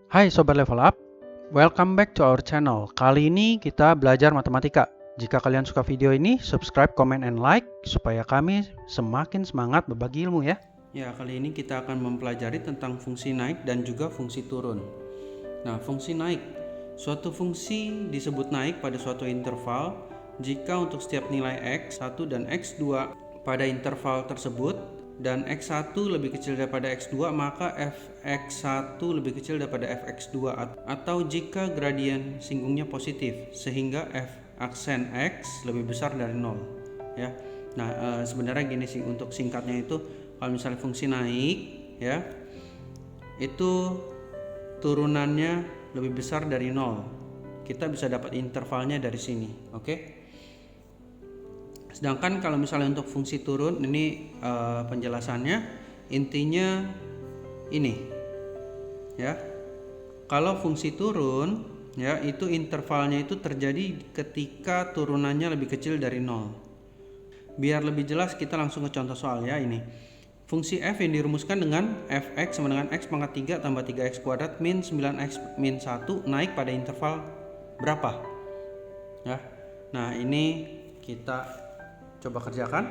Hai Sobat Level Up, welcome back to our channel. Kali ini kita belajar matematika. Jika kalian suka video ini, subscribe, comment, and like supaya kami semakin semangat berbagi ilmu ya. Ya, kali ini kita akan mempelajari tentang fungsi naik dan juga fungsi turun. Nah, fungsi naik. Suatu fungsi disebut naik pada suatu interval jika untuk setiap nilai x1 dan x2 pada interval tersebut dan x1 lebih kecil daripada x2, maka fx1 lebih kecil daripada fx2, atau jika gradien singgungnya positif sehingga f aksen x lebih besar dari 0 ya. Nah, sebenarnya gini sih, untuk singkatnya itu kalau misalnya fungsi naik ya, itu turunannya lebih besar dari 0. Kita bisa dapat intervalnya dari sini, oke? Sedangkan kalau misalnya untuk fungsi turun, ini penjelasannya intinya ini ya. Kalau fungsi turun ya, itu intervalnya itu terjadi ketika turunannya lebih kecil dari 0. Biar lebih jelas kita langsung ke contoh soal ya. Ini fungsi f yang dirumuskan dengan fx sama dengan x pangkat 3 tambah 3x kuadrat min 9x min 1 naik pada interval berapa ya. Nah, ini kita coba kerjakan.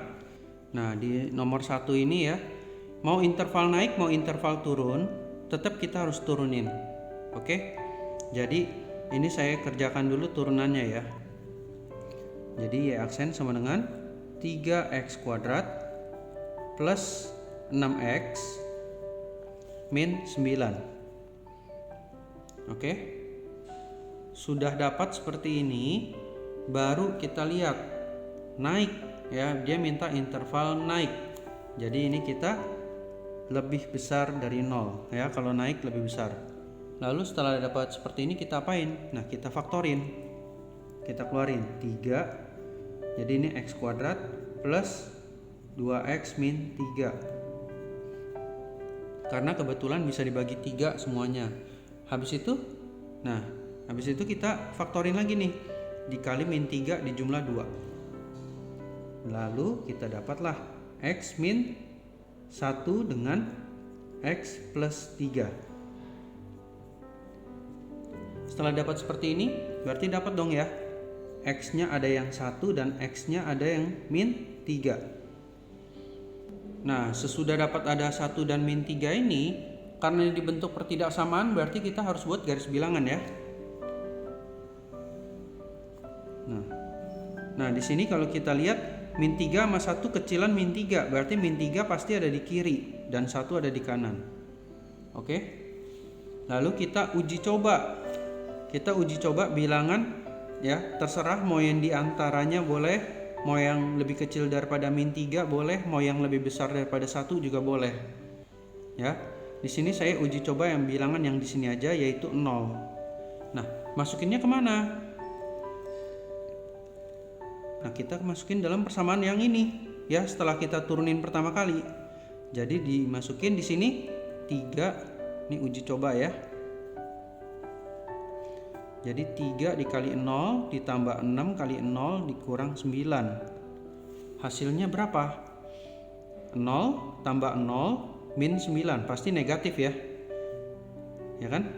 Nah, di nomor 1 ini ya, mau interval naik mau interval turun, tetap kita harus turunin. Oke. Jadi ini saya kerjakan dulu turunannya ya. Jadi y aksen sama dengan 3x kuadrat plus 6x min 9. Oke. Sudah dapat seperti ini, baru kita lihat naik ya, dia minta interval naik. Jadi ini kita lebih besar dari 0 ya, kalau naik lebih besar. Lalu setelah dapat seperti ini kita apain? Nah, kita faktorin. Kita keluarin 3. Jadi ini x kuadrat plus 2x min 3. Karena kebetulan bisa dibagi 3 semuanya. Habis itu kita faktorin lagi nih. Dikali min 3 di jumlah 2. Lalu kita dapatlah x min 1 dengan x plus 3. Setelah dapat seperti ini, berarti dapat dong ya, x nya ada yang 1 dan x nya ada yang min 3. Nah, sesudah dapat ada 1 dan min 3 ini, karena ini dibentuk pertidaksamaan, berarti kita harus buat garis bilangan ya. Nah, di sini kalau kita lihat min 3 sama 1 kecilan min 3, berarti min 3 pasti ada di kiri dan 1 ada di kanan. Oke. Lalu kita uji coba. Kita uji coba bilangan ya, terserah mau yang diantaranya boleh, mau yang lebih kecil daripada min 3 boleh, mau yang lebih besar daripada 1 juga boleh. Ya. Di sini saya uji coba yang bilangan yang di sini aja, yaitu 0. Nah, masukinnya kemana? Nah, kita masukin dalam persamaan yang ini ya, setelah kita turunin pertama kali. Jadi dimasukin di sini 3, ini uji coba ya. Jadi 3 dikali 0 ditambah 6 kali 0 dikurang 9. Hasilnya berapa? 0 tambah 0 min 9, pasti negatif ya. Ya kan?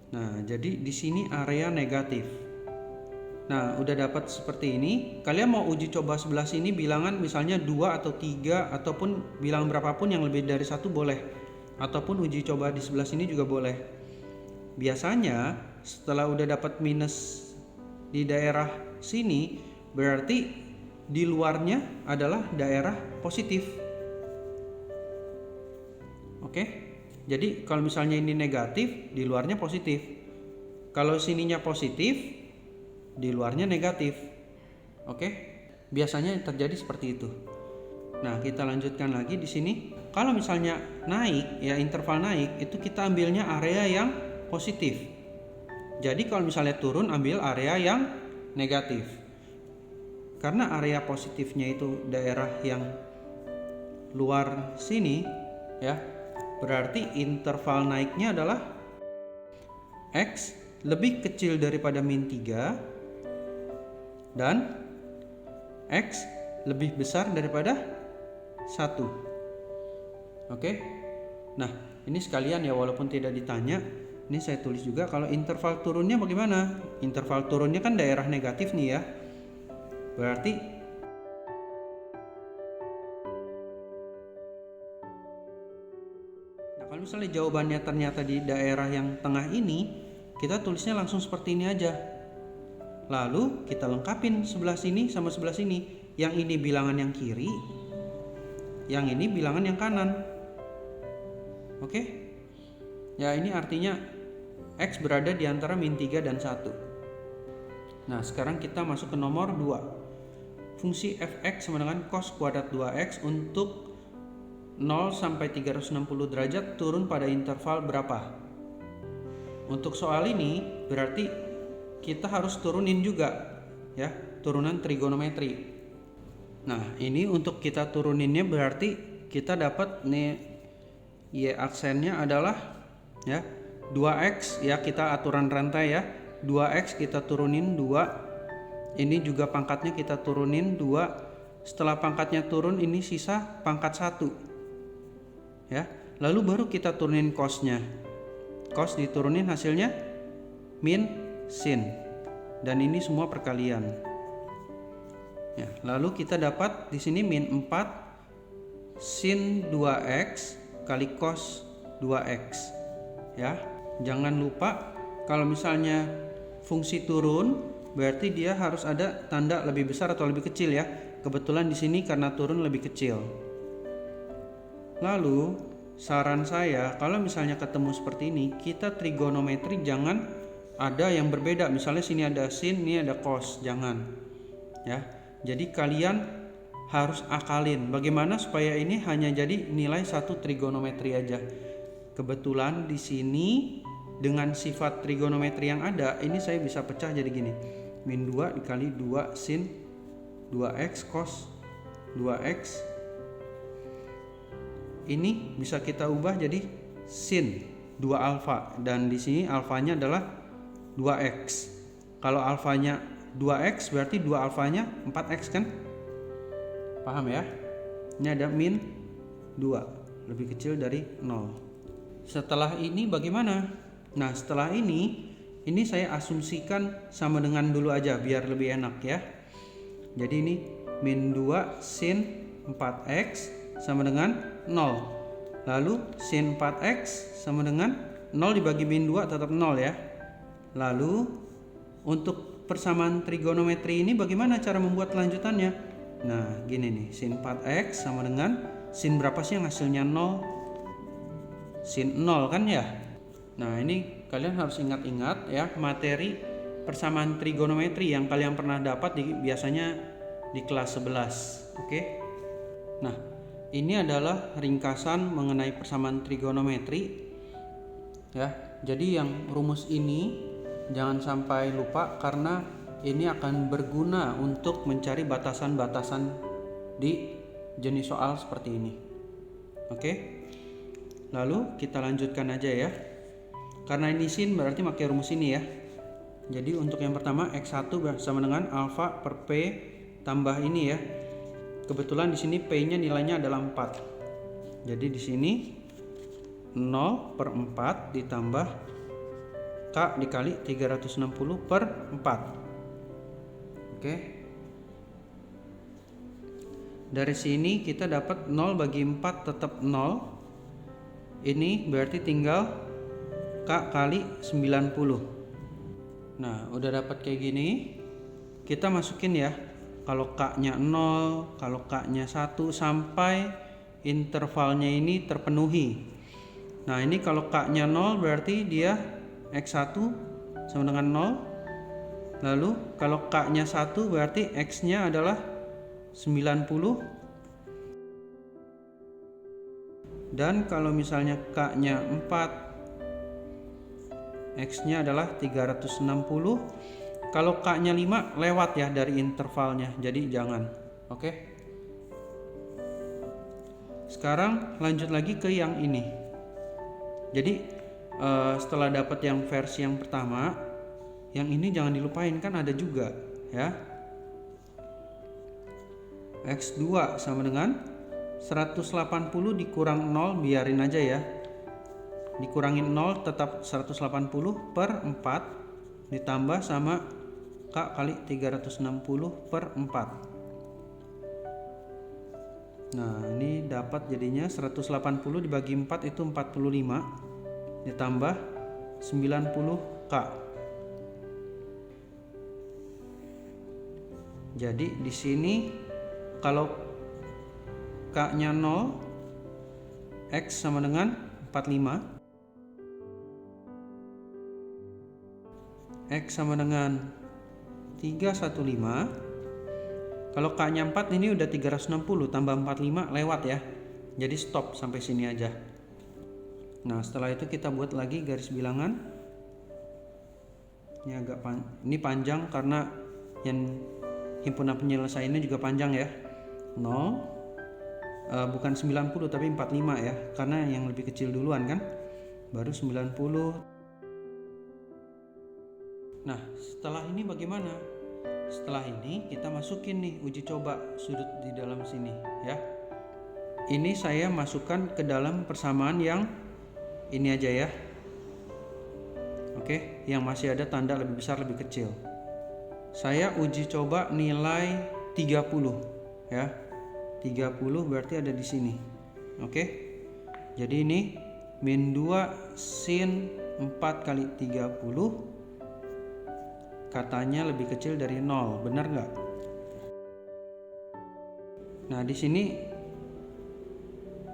Nah, jadi di sini area negatif. Nah, udah dapat seperti ini. Kalian mau uji coba sebelah sini bilangan misalnya 2 atau 3 ataupun bilangan berapapun yang lebih dari 1 boleh. Ataupun uji coba di sebelah sini juga boleh. Biasanya setelah udah dapat minus di daerah sini, berarti di luarnya adalah daerah positif. Oke? Jadi kalau misalnya ini negatif, di luarnya positif. Kalau sininya positif, di luarnya negatif. Oke? Biasanya terjadi seperti itu. Nah, kita lanjutkan lagi di sini. Kalau misalnya naik, ya interval naik, itu kita ambilnya area yang positif. Jadi kalau misalnya turun, ambil area yang negatif. Karena area positifnya itu daerah yang luar sini, ya, berarti interval naiknya adalah x lebih kecil daripada min 3 dan x lebih besar daripada 1. Oke. Nah, ini sekalian ya, walaupun tidak ditanya, Ini saya tulis juga. Kalau interval turunnya bagaimana? Interval turunnya kan daerah negatif nih ya. Berarti kalau misalnya jawabannya ternyata di daerah yang tengah ini, kita tulisnya langsung seperti ini aja. Lalu kita lengkapin sebelah sini sama sebelah sini. Yang ini bilangan yang kiri, yang ini bilangan yang kanan. Oke? Ya, ini artinya X berada di antara min 3 dan 1. Nah, sekarang kita masuk ke nomor 2. Fungsi fx sama dengan cos kuadrat 2x untuk 0 sampai 360 derajat turun pada interval berapa? Untuk soal ini berarti kita harus turunin juga ya, turunan trigonometri. Nah, ini untuk kita turuninnya berarti kita dapat nih y aksennya adalah ya 2x ya, kita aturan rantai ya. 2x kita turunin 2. Ini juga pangkatnya kita turunin 2. Setelah pangkatnya turun ini sisa pangkat 1. Ya. Lalu baru kita turunin cosnya. Cos diturunin hasilnya min sin. Dan ini semua perkalian. Ya, lalu kita dapat di sini min 4 sin 2x kali cos 2x. Ya, jangan lupa kalau misalnya fungsi turun berarti dia harus ada tanda lebih besar atau lebih kecil ya. Kebetulan di sini karena turun lebih kecil. Lalu saran saya kalau misalnya ketemu seperti ini, kita trigonometri jangan ada yang berbeda. Misalnya sini ada sin, ini ada cos, jangan. Ya. Jadi kalian harus akalin bagaimana supaya ini hanya jadi nilai satu trigonometri aja. Kebetulan di sini dengan sifat trigonometri yang ada, ini saya bisa pecah jadi gini. Min 2 dikali 2 sin 2x cos 2x. Ini bisa kita ubah jadi sin 2 alfa, dan di sini alfanya adalah 2x. Kalau alfanya 2x berarti 2 alfanya 4x kan? Paham ya? Ini ada min 2 lebih kecil dari 0. Setelah ini bagaimana? Nah, setelah ini saya asumsikan sama dengan dulu aja biar lebih enak ya. Jadi ini min 2 sin 4x sama dengan 0. Lalu sin 4x sama dengan 0 dibagi min 2 tetap 0 ya. Lalu untuk persamaan trigonometri ini bagaimana cara membuat lanjutannya? Nah, gini nih, sin 4x sama dengan sin berapa sih yang hasilnya 0? Sin 0 kan ya? Nah, ini kalian harus ingat-ingat ya materi persamaan trigonometri yang kalian pernah dapat biasanya di kelas 11. Oke? Nah, ini adalah ringkasan mengenai persamaan trigonometri ya. Jadi yang rumus ini jangan sampai lupa karena ini akan berguna untuk mencari batasan-batasan di jenis soal seperti ini. Oke? Lalu kita lanjutkan aja ya. Karena ini sin berarti pakai rumus ini ya. Jadi untuk yang pertama x1 sama dengan alfa per p tambah ini ya. Kebetulan di sini p-nya nilainya adalah 4. Jadi di sini 0 per 4 ditambah K dikali 360 per 4. Oke. Dari sini kita dapat 0 bagi 4 tetap 0. Ini berarti tinggal K kali 90. Nah, udah dapat kayak gini. Kita masukin ya. Kalau K-nya 0, kalau K-nya 1 sampai intervalnya ini terpenuhi. Nah, ini kalau K-nya 0 berarti dia X1 sama dengan 0. Lalu kalau K-nya 1 berarti X-nya adalah 90. Dan kalau misalnya K-nya 4, X-nya adalah 360. Kalau K-nya 5 lewat ya dari intervalnya, jadi jangan. Oke. Sekarang lanjut lagi ke yang ini. Jadi setelah dapat yang versi yang pertama, yang ini jangan dilupain kan ada juga ya. X2 sama dengan 180 dikurang 0, biarin aja ya. dikurangin 0 tetap 180 per 4 ditambah sama K kali 360 per 4. Nah ini dapat jadinya 180 dibagi 4 itu 45 ditambah 90 K. Jadi di sini kalau K nya 0, X sama dengan 45, X sama dengan 315. Kalau K nya 4 ini udah 360 tambah 45 lewat ya. Jadi stop sampai sini aja. Nah setelah itu kita buat lagi garis bilangan. Ini agak ini panjang karena yang himpunan penyelesaiannya juga panjang ya. 0 bukan 90 tapi 45 ya, karena yang lebih kecil duluan kan, baru 90. Nah setelah ini bagaimana? Setelah ini kita masukin nih uji coba sudut di dalam sini ya. Ini saya masukkan ke dalam persamaan yang ini aja ya. Oke, yang masih ada tanda lebih besar lebih kecil. Saya uji coba nilai 30 ya. 30 berarti ada di sini. Oke. Jadi ini min 2 sin 4 kali 30 katanya lebih kecil dari 0, benar nggak? Nah di sini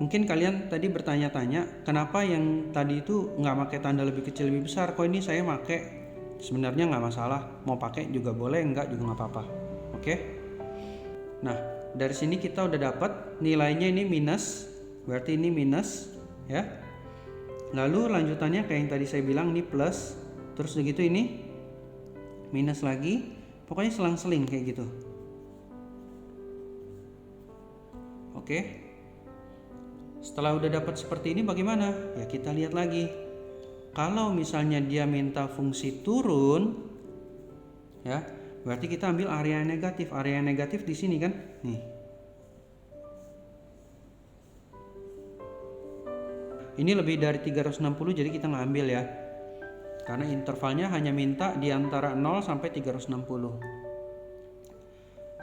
mungkin kalian tadi bertanya-tanya kenapa yang tadi itu nggak pakai tanda lebih kecil lebih besar, kok ini saya pakai? Sebenarnya nggak masalah, mau pakai juga boleh, enggak juga nggak apa-apa. Oke. Nah dari sini kita udah dapat nilainya ini minus, berarti ini minus ya. Lalu lanjutannya kayak yang tadi saya bilang ini plus, terus begitu ini minus lagi, pokoknya selang-seling kayak gitu. Oke. Setelah udah dapat seperti ini bagaimana? Ya kita lihat lagi. Kalau misalnya dia minta fungsi turun ya, berarti kita ambil area negatif. Area negatif di sini kan? Nih. Ini lebih dari 360 jadi kita nggak ambil ya. Karena intervalnya hanya minta di antara 0 sampai 360.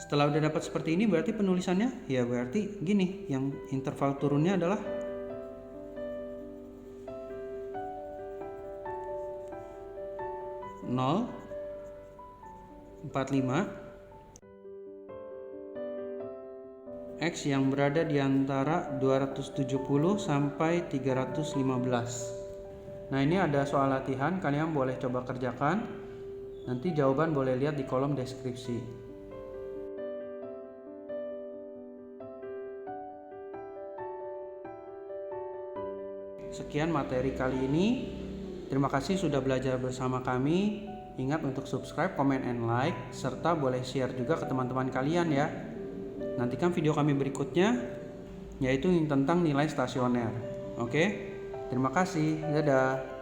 Setelah udah dapat seperti ini berarti penulisannya ya berarti gini, yang interval turunnya adalah 0, 45, X yang berada di antara 270 sampai 315. Nah ini ada soal latihan, kalian boleh coba kerjakan. Nanti jawaban boleh lihat di kolom deskripsi. Sekian materi kali ini. Terima kasih sudah belajar bersama kami. Ingat untuk subscribe, comment, and like, serta boleh share juga ke teman-teman kalian ya. Nantikan video kami berikutnya, yaitu tentang nilai stasioner. Oke? Terima kasih, dadah.